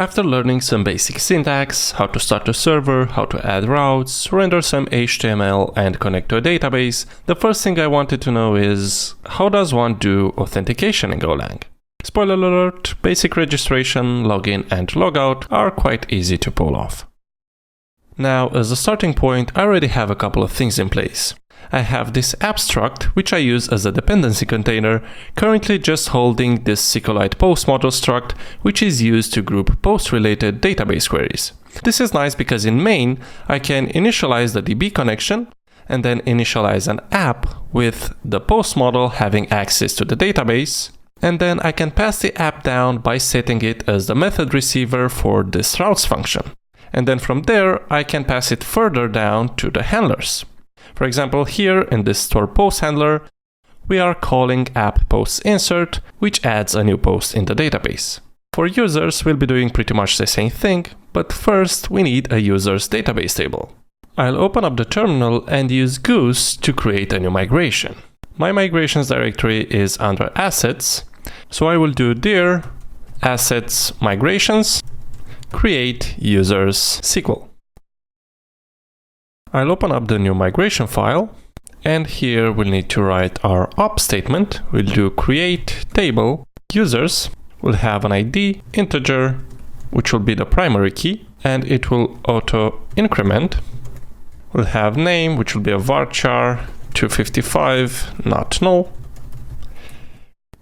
After learning some basic syntax, how to start a server, how to add routes, render some HTML and connect to a database, the first thing I wanted to know is, how does one do authentication in Golang? Spoiler alert, basic registration, login and logout are quite easy to pull off. Now, as a starting point, I already have a couple of things in place. I have this abstract, which I use as a dependency container, currently just holding this SQLite post model struct, which is used to group post-related database queries. This is nice because in main, I can initialize the DB connection and then initialize an app with the post model having access to the database. And then I can pass the app down by setting it as the method receiver for this routes function. And then from there, I can pass it further down to the handlers. For example, here in this store post handler, we are calling app post insert, which adds a new post in the database. For users, we'll be doing pretty much the same thing, but first we need a users database table. I'll open up the terminal and use Goose to create a new migration. My migrations directory is under assets, so I will do dir assets migrations create users SQL. I'll open up the new migration file, and here we'll need to write our op statement. We'll do create table users. We'll have an ID integer, which will be the primary key, and it will auto increment. We'll have name, which will be a varchar 255 not null.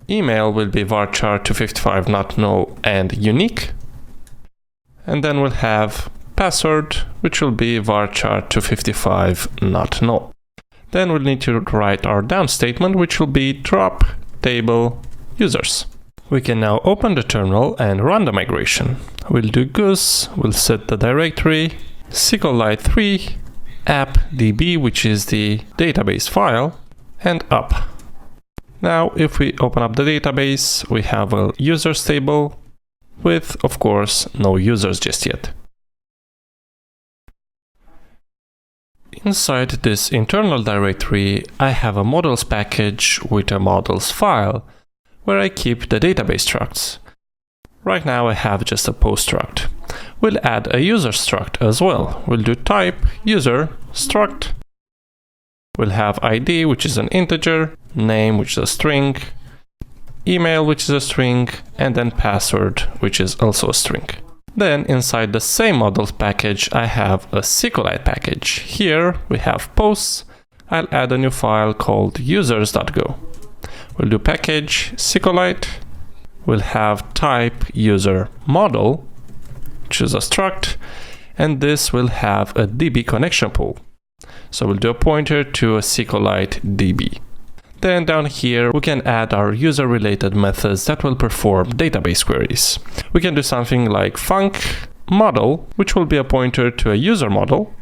Email will be varchar 255 not null and unique. And then we'll have password, which will be varchar 255 not null. Then we'll need to write our down statement, which will be drop table users. We can now open the terminal and run the migration. We'll do goose, we'll set the directory SQLite 3 appdb, which is the database file, and up. Now, if we open up the database, we have a users table with, of course, no users just yet. Inside this internal directory, I have a models package with a models file where I keep the database structs. Right now I have just a post struct. We'll add a user struct as well. We'll do type user struct. We'll have ID, which is an integer, name, which is a string, email, which is a string, and then password, which is also a string. Then inside the same models package, I have a SQLite package. Here we have posts. I'll add a new file called users.go. We'll do package SQLite. We'll have type user model, which is a struct, and this will have a DB connection pool. So we'll do a pointer to a SQLite DB. Then down here, we can add our user-related methods that will perform database queries. We can do something like func model, which will be a pointer to a user model,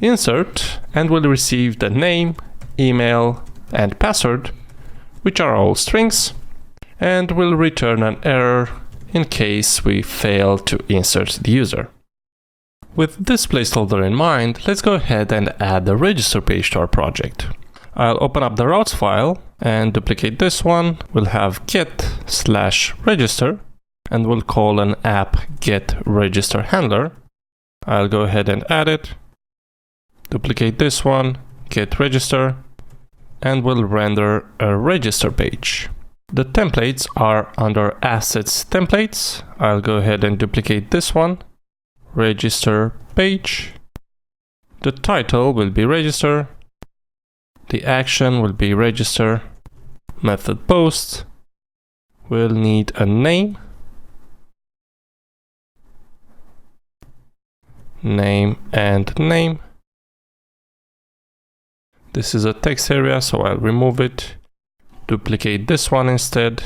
insert, and we'll receive the name, email, and password, which are all strings, and we'll return an error in case we fail to insert the user. With this placeholder in mind, let's go ahead and add the register page to our project. I'll open up the routes file and duplicate this one. We'll have get/register, and we'll call an app get register handler. I'll go ahead and add it. Duplicate this one, get register, and we'll render a register page. The templates are under assets templates. I'll go ahead and duplicate this one, register page. The title will be register. The action will be register. Method post. We'll need a name. Name and name. This is a text area, so I'll remove it. Duplicate this one instead.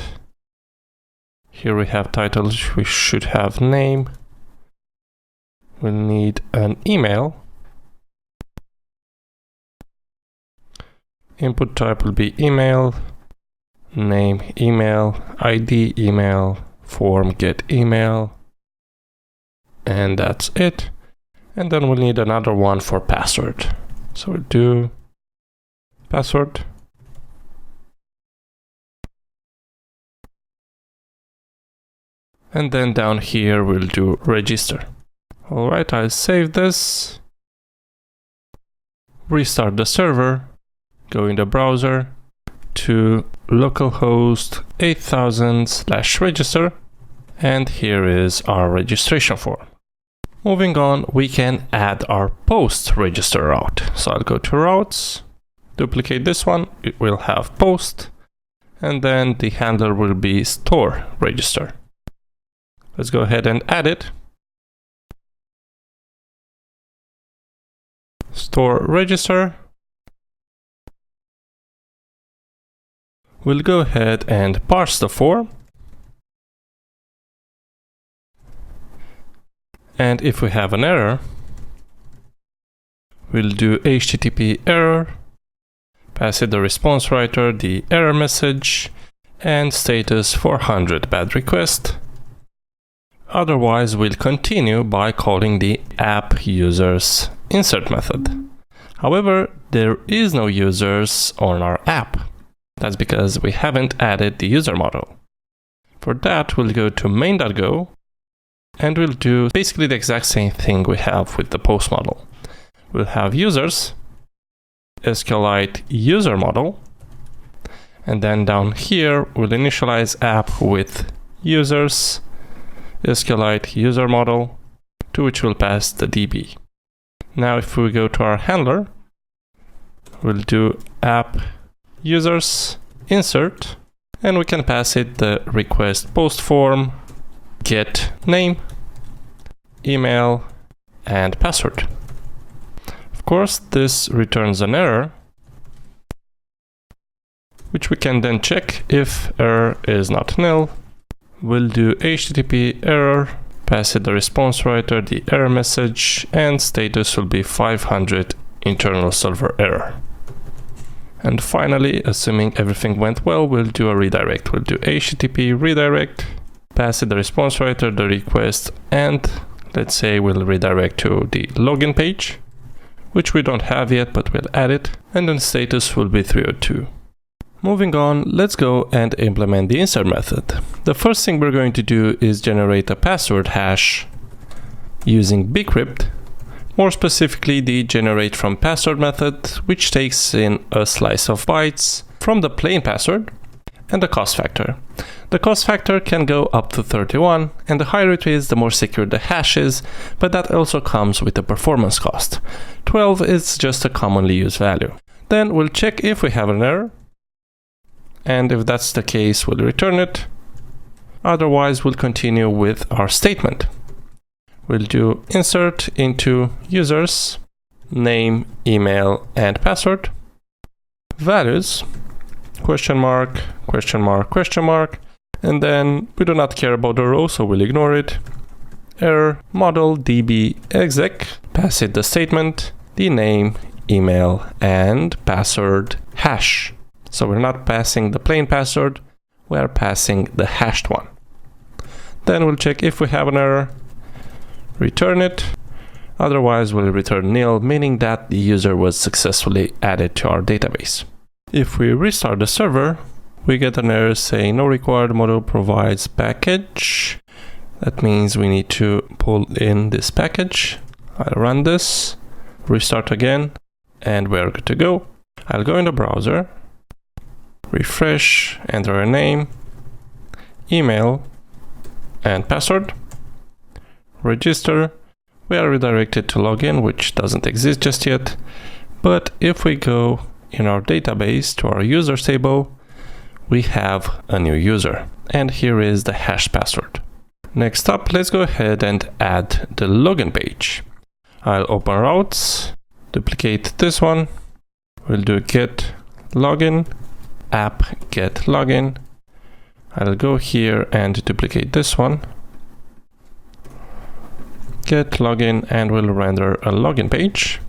Here we have title, we should have name. We'll need an email. Input type will be email, name email, ID email, form get email, and that's it. And then we'll need another one for password. So we'll do password. And then down here we'll do register. Alright, I'll save this. Restart the server. Go in the browser to localhost 8000/register. And here is our registration form. Moving on, we can add our post register route. So I'll go to routes, duplicate this one, it will have post, and then the handler will be store register. Let's go ahead and add it. Store register. We'll go ahead and parse the form. And if we have an error, we'll do HTTP error, pass it the response writer, the error message, and status 400 bad request. Otherwise, we'll continue by calling the app users insert method. However, there is no users on our app. That's because we haven't added the user model. For that, we'll go to main.go. And we'll do basically the exact same thing we have with the post model. We'll have users, SQLite user model, and then down here we'll initialize app with users, SQLite user model, to which we'll pass the DB. Now if we go to our handler, we'll do app users insert, and we can pass it the request post form, get name, email, and password. Of course, this returns an error, which we can then check if error is not nil. We'll do HTTP error, pass it the response writer, the error message, and status will be 500 internal server error. And finally, assuming everything went well, we'll do a redirect. We'll do HTTP redirect, pass it the response writer, the request, and let's say we'll redirect to the login page, which we don't have yet, but we'll add it, and then status will be 302. Moving on, let's go and implement the insert method. The first thing we're going to do is generate a password hash using bcrypt, more specifically the generate from password method, which takes in a slice of bytes from the plain password and the cost factor. The cost factor can go up to 31, and the higher it is, the more secure the hash is, but that also comes with a performance cost. 12 is just a commonly used value. Then we'll check if we have an error, and if that's the case, we'll return it. Otherwise, we'll continue with our statement. We'll do insert into users, name, email, and password, values, question mark, question mark, question mark, and then we do not care about the row, so we'll ignore it. Error, model, db, exec, pass it the statement, the name, email, and password hash. So we're not passing the plain password, we're passing the hashed one. Then we'll check if we have an error, return it. Otherwise, we'll return nil, meaning that the user was successfully added to our database. If we restart the server, we get an error saying no required model provides package. That means we need to pull in this package. I'll run this, restart again, and we're good to go. I'll go in the browser, refresh, enter a name, email, and password, register. We are redirected to login, which doesn't exist just yet. But if we go in our database to our users table, we have a new user, and here is the hash password. Next up, let's go ahead and add the login page. I'll open routes, duplicate this one. We'll do get login, app get login. I'll go here and duplicate this one, get login, and we'll render a login page.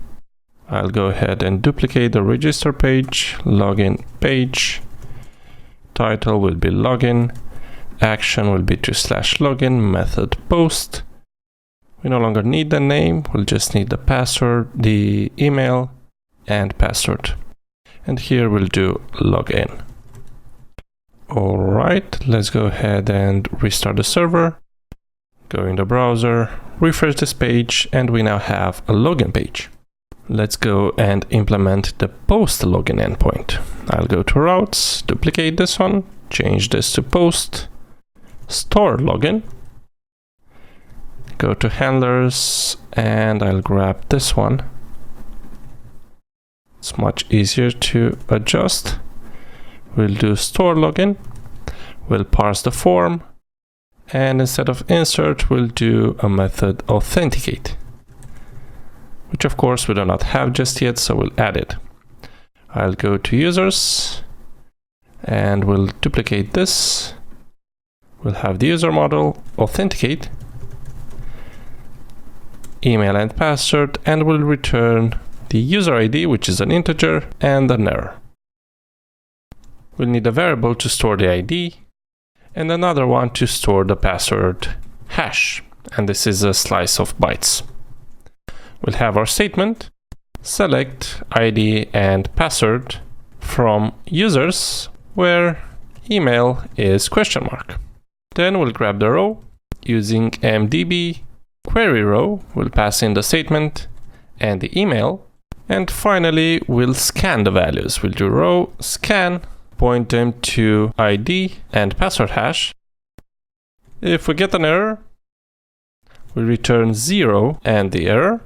I'll go ahead and duplicate the register page, login page. Title will be login, action will be to/login, method post. We no longer need the name, we'll just need the password, the email, and password. And here we'll do login. All right, let's go ahead and restart the server. Go in the browser, refresh this page, and we now have a login page. Let's go and implement the post login endpoint. I'll go to routes, duplicate this one, change this to post, store login, go to handlers, and I'll grab this one. It's much easier to adjust. We'll do store login, we'll parse the form, and instead of insert, we'll do a method authenticate, which of course we do not have just yet, so we'll add it. I'll go to users, and we'll duplicate this. We'll have the user model, authenticate, email and password, and we'll return the user ID, which is an integer, and an error. We'll need a variable to store the ID, and another one to store the password hash, and this is a slice of bytes. We'll have our statement, select ID and password from users, where email is question mark. Then we'll grab the row using mdb query row, we'll pass in the statement and the email, and finally we'll scan the values. We'll do row scan, point them to ID and password hash. If we get an error, we return 0 and the error.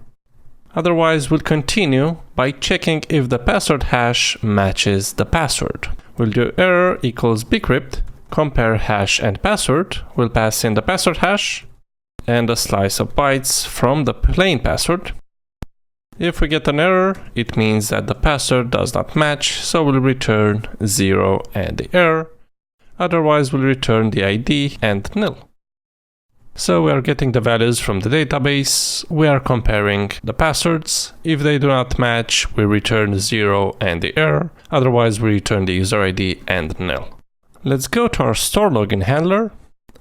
Otherwise, we'll continue by checking if the password hash matches the password. We'll do error equals bcrypt, compare hash and password. We'll pass in the password hash and a slice of bytes from the plain password. If we get an error, it means that the password does not match, so we'll return 0 and the error. Otherwise, we'll return the ID and nil. So we are getting the values from the database, we are comparing the passwords. If they do not match, we return 0 and the error. Otherwise, we return the user ID and nil. Let's go to our store login handler,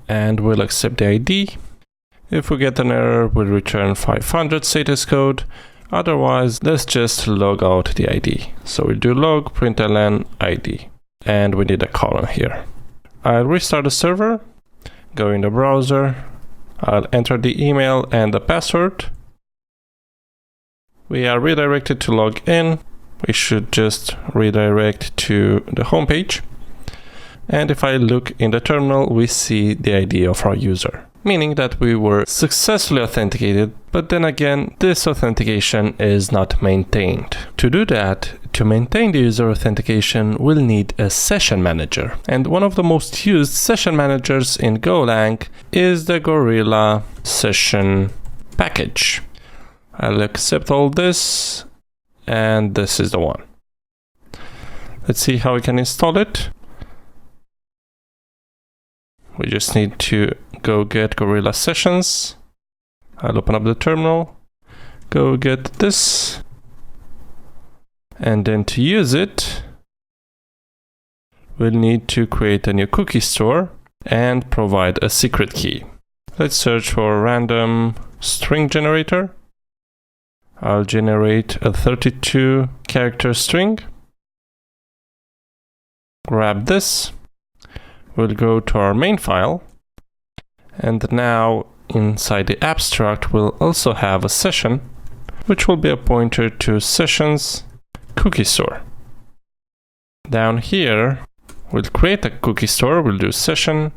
and we'll accept the ID. If we get an error, we'll return 500 status code. Otherwise, let's just log out the ID. So we'll do log println ID, and we need a colon here. I'll restart the server, go in the browser, I'll enter the email and the password. We are redirected to log in. We should just redirect to the home page. And if I look in the terminal, we see the ID of our user, meaning that we were successfully authenticated, but then again, this authentication is not maintained. To do that, to maintain the user authentication, we'll need a session manager. And one of the most used session managers in Golang is the Gorilla session package. I'll accept all this, and this is the one. Let's see how we can install it. We just need to go get Gorilla sessions. I'll open up the terminal, go get this, and then to use it, we'll need to create a new cookie store and provide a secret key. Let's search for random string generator. I'll generate a 32 character string. Grab this. We'll go to our main file, and now inside the abstract we'll also have a session, which will be a pointer to sessions cookie store. Down here we'll create a cookie store. We'll do session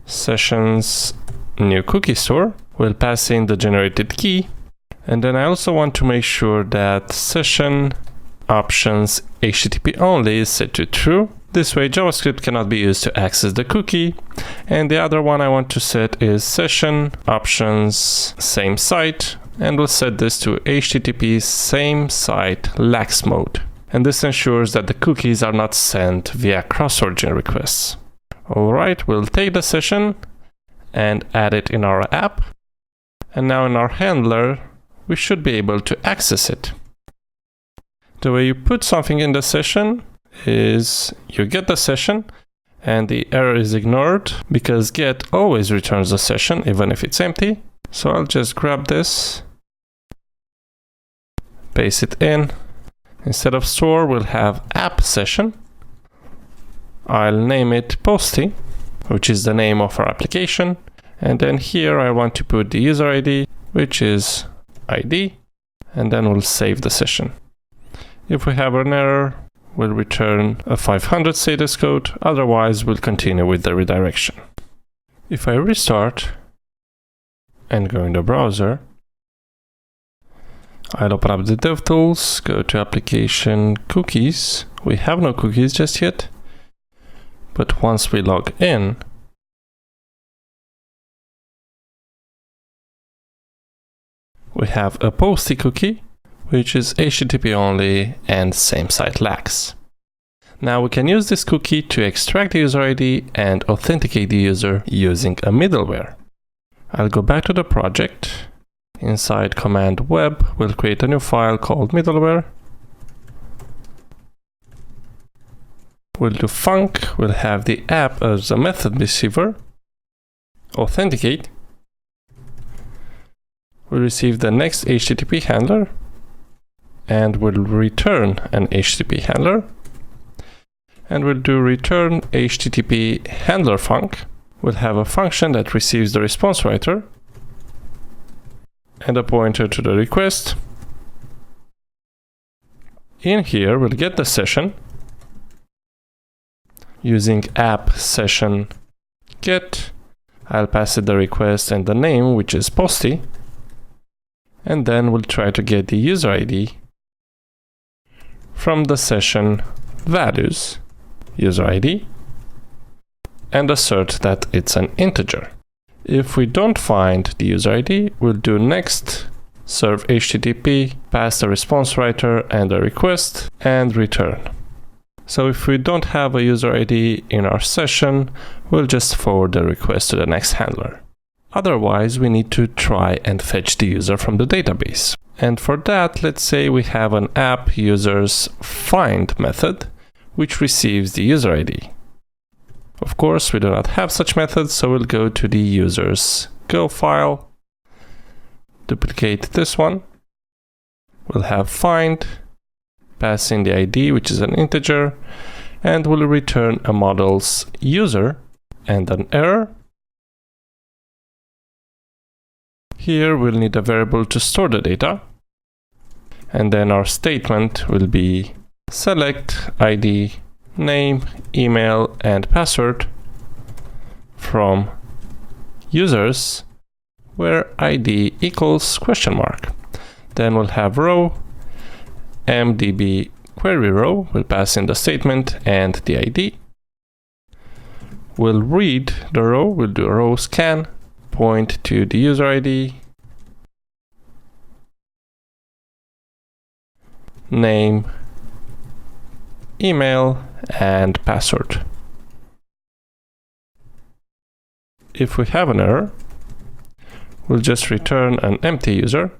sessions new cookie store. We'll pass in the generated key, and then I also want to make sure that session options HTTP only is set to true. This way JavaScript cannot be used to access the cookie. And the other one I want to set is session options same site, and we'll set this to HTTP same site lax mode. And this ensures that the cookies are not sent via cross-origin requests. Alright, we'll take the session and add it in our app. And now in our handler, we should be able to access it. The way you put something in the session is you get the session and the error is ignored because get always returns the session even if it's empty. So I'll just grab this, paste it in. Instead of store, we'll have app session. I'll name it Posty, which is the name of our application, And then here I want to put the user ID, which is ID, and then we'll save the session. If we have an error, we'll return a 500 status code, otherwise we'll continue with the redirection. If I restart and go in the browser, I'll open up the DevTools, go to Application, Cookies. We have no cookies just yet, but once we log in, we have a posty cookie, which is HTTP only and same site lags. Now we can use this cookie to extract the user ID and authenticate the user using a middleware. I'll go back to the project. Inside command web, we'll create a new file called middleware. We'll do func, we'll have the app as a method receiver, authenticate. We'll receive the next HTTP handler, and we'll return an HTTP handler. And we'll do return HTTP handler func. We'll have a function that receives the response writer and a pointer to the request. In here, we'll get the session using app session get. I'll pass it the request and the name, which is posty. And then we'll try to get the user ID from the session values, user ID, and assert that it's an integer. If we don't find the user ID, we'll do next serve HTTP, pass the response writer and the request, and return. So if we don't have a user ID in our session, we'll just forward the request to the next handler. Otherwise, we need to try and fetch the user from the database. And for that, let's say we have an app users find method, which receives the user ID. Of course, we do not have such methods, so we'll go to the users Go file, duplicate this one. We'll have find, pass in the ID, which is an integer, and we'll return a model's user and an error. Here we'll need a variable to store the data, and then our statement will be select ID, name, email, and password from users where ID equals question mark. Then we'll have row, mdb query row, we'll pass in the statement and the ID. We'll read the row, we'll do a row scan, point to the user ID, name, email, and password. If we have an error, we'll just return an empty user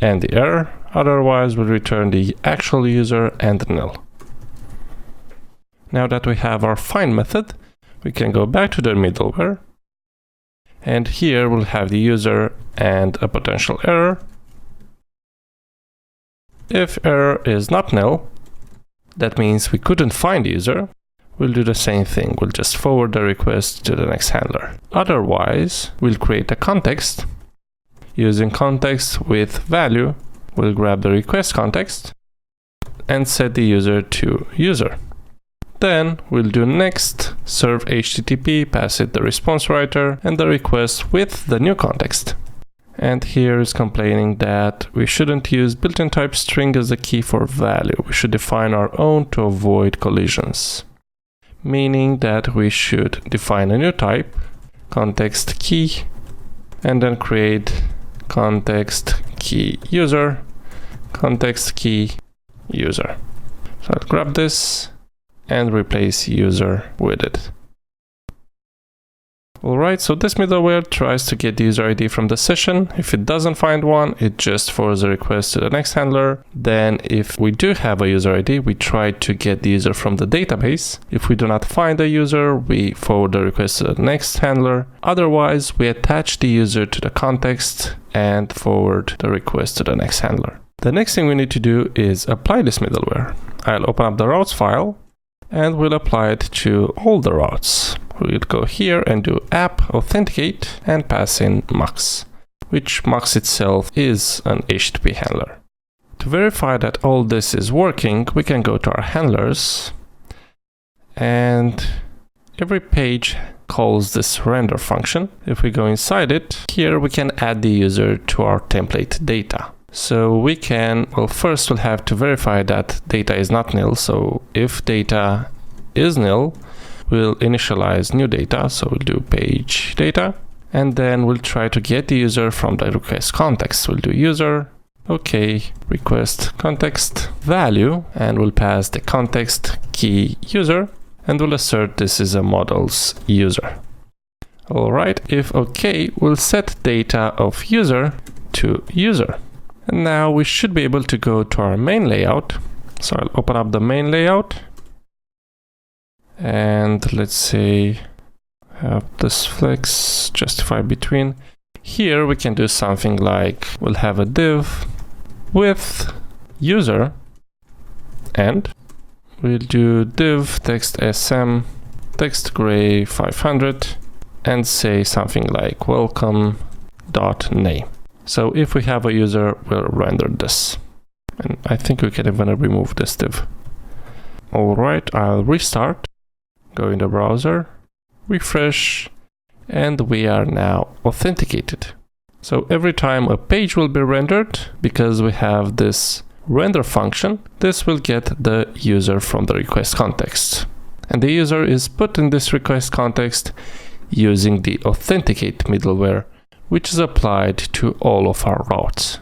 and the error. Otherwise, we'll return the actual user and nil. Now that we have our find method, we can go back to the middleware, and here we'll have the user and a potential error. If error is not nil, that means we couldn't find the user. We'll do the same thing. We'll just forward the request to the next handler. Otherwise, we'll create a context. Using context with value, we'll grab the request context and set the user to user. Then we'll do next serve HTTP, pass it the response writer and the request with the new context. And here is complaining that we shouldn't use built-in type string as the key for value. We should define our own to avoid collisions. Meaning that we should define a new type, context key, and then create context key user, context key user. So I'll grab this and replace user with it. Alright, so this middleware tries to get the user ID from the session. If it doesn't find one, it just forwards a request to the next handler. Then if we do have a user ID, we try to get the user from the database. If we do not find a user, we forward the request to the next handler. Otherwise, we attach the user to the context and forward the request to the next handler. The next thing we need to do is apply this middleware. I'll open up the routes file and we'll apply it to all the routes. we'll go here and do app authenticate and pass in mux, which mux itself is an HTTP handler. To verify that all this is working, we can go to our handlers, and every page calls this render function. If we go inside it, here we can add the user to our template data. So we can, well, first we'll have to verify that data is not nil. So if data is nil, we'll initialize new data. So we'll do page data, and then we'll try to get the user from the request context. We'll do user, okay, request context value, and we'll pass the context key user, and we'll assert this is a models user. All right, if okay, we'll set data of user to user. And now we should be able to go to our main layout. So I'll open up the main layout, and let's say have this flex justify between. Here we can do something like we'll have a div with user, and we'll do div text sm text gray 500 and say something like welcome.name. So if we have a user, we'll render this. And I think we can even remove this div. All right, I'll restart, go in the browser, refresh, and we are now authenticated. So every time a page will be rendered, because we have this render function, this will get the user from the request context. And the user is put in this request context using the authenticate middleware, which is applied to all of our routes.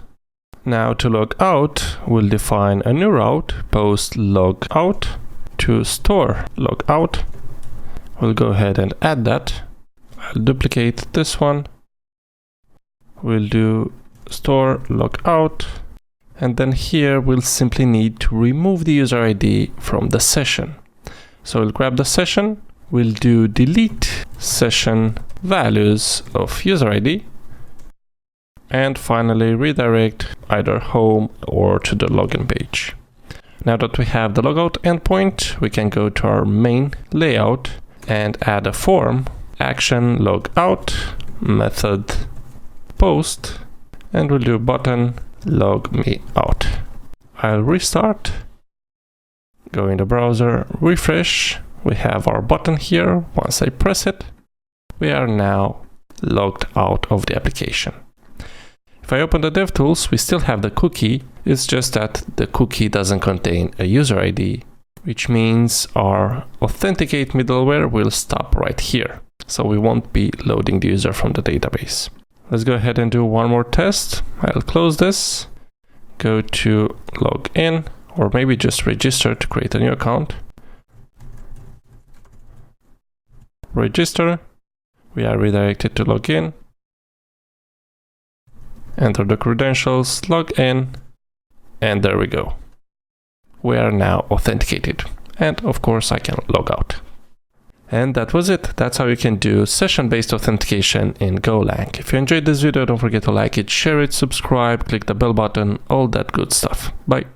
Now to log out, we'll define a new route, post logout to store logout. We'll go ahead and add that. I'll duplicate this one. We'll do store logout, and then here we'll simply need to remove the user ID from the session. So we'll grab the session, we'll do delete session values of user ID, and finally redirect either home or to the login page. Now that we have the logout endpoint, we can go to our main layout and add a form, action logout, method post, and we'll do button log me out. I'll restart, go in the browser, refresh. We have our button here. Once I press it, we are now logged out of the application. If I open the DevTools, we still have the cookie. It's just that the cookie doesn't contain a user ID, which means our authenticate middleware will stop right here. So we won't be loading the user from the database. Let's go ahead and do one more test. I'll close this, go to log in, or maybe just register to create a new account. Register. We are redirected to log in. Enter the credentials, log in, and there we go. We are now authenticated. And of course I can log out. And that was it. That's how you can do session-based authentication in Golang. If you enjoyed this video, don't forget to like it, share it, subscribe, click the bell button, all that good stuff. Bye.